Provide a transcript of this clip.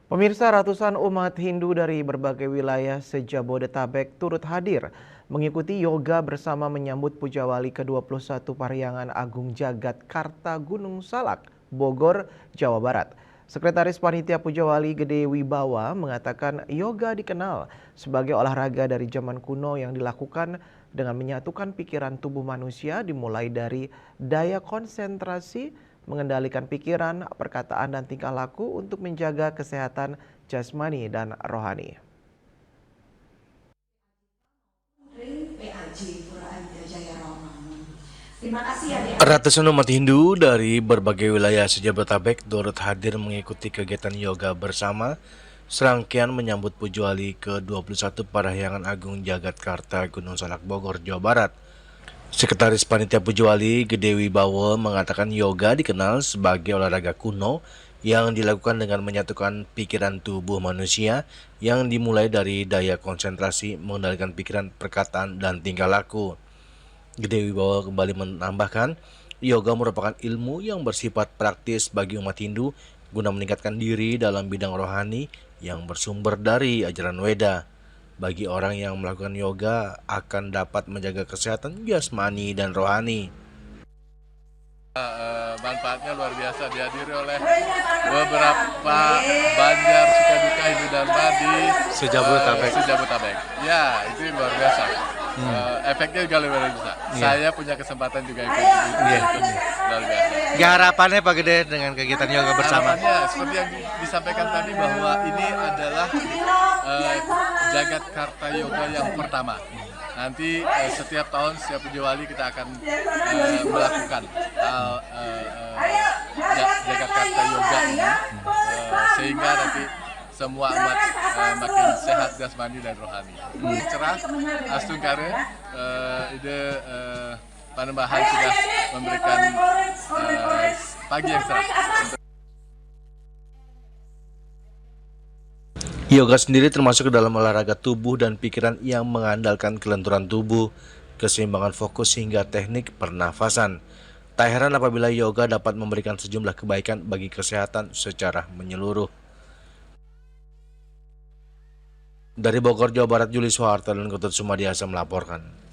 Pemirsa, ratusan umat Hindu dari berbagai wilayah se-Jabodetabek turut hadir mengikuti yoga bersama menyambut Pujawali ke-21 Parahyangan Agung Jagat Karta Gunung Salak, Bogor, Jawa Barat. Sekretaris Panitia Pujawali Gede Wibawa mengatakan yoga dikenal sebagai olahraga dari zaman kuno yang dilakukan dengan menyatukan pikiran tubuh manusia dimulai dari daya konsentrasi, mengendalikan pikiran, perkataan, dan tingkah laku untuk menjaga kesehatan jasmani dan rohani. Ratusan umat Hindu dari berbagai wilayah se-Jabodetabek turut hadir mengikuti kegiatan yoga bersama serangkaian menyambut Pujawali ke-21 Parahyangan Agung Jagat Karta Gunung Salak Bogor, Jawa Barat. Sekretaris Panitia Pujawali Gede Wibawa mengatakan yoga dikenal sebagai olahraga kuno yang dilakukan dengan menyatukan pikiran tubuh manusia yang dimulai dari daya konsentrasi, mengendalikan pikiran, perkataan, dan tingkah laku. Gede Wibawa kembali menambahkan, yoga merupakan ilmu yang bersifat praktis bagi umat Hindu guna meningkatkan diri dalam bidang rohani yang bersumber dari ajaran Weda. Bagi orang yang melakukan yoga akan dapat menjaga kesehatan jasmani dan rohani. Manfaatnya luar biasa dihadiri oleh beberapa Banjar Sukaduka Hindu Dharma di Sejabodetabek. Ya, itu luar biasa. Efeknya juga luar biasa. Saya punya kesempatan juga ikut luar biasa. Harapannya Pak Gede dengan kegiatan yoga bersama? Harapannya seperti yang disampaikan tadi bahwa ini adalah Jagat Karta Yoga yang pertama. Nanti setiap tahun, setiap Pujawali kita akan melakukan Jagat Karta Yoga ini, sehingga nanti semua umat makin sehat jasmani dan rohani. Cerah, Astung Kare, ide Panembahan sudah memberikan pagi yang cerah. Yoga sendiri termasuk ke dalam olahraga tubuh dan pikiran yang mengandalkan kelenturan tubuh, keseimbangan fokus hingga teknik pernafasan. Tak heran apabila yoga dapat memberikan sejumlah kebaikan bagi kesehatan secara menyeluruh. Dari Bogor, Jawa Barat, Juli Soeharto dan Ketut Sumadiasa melaporkan.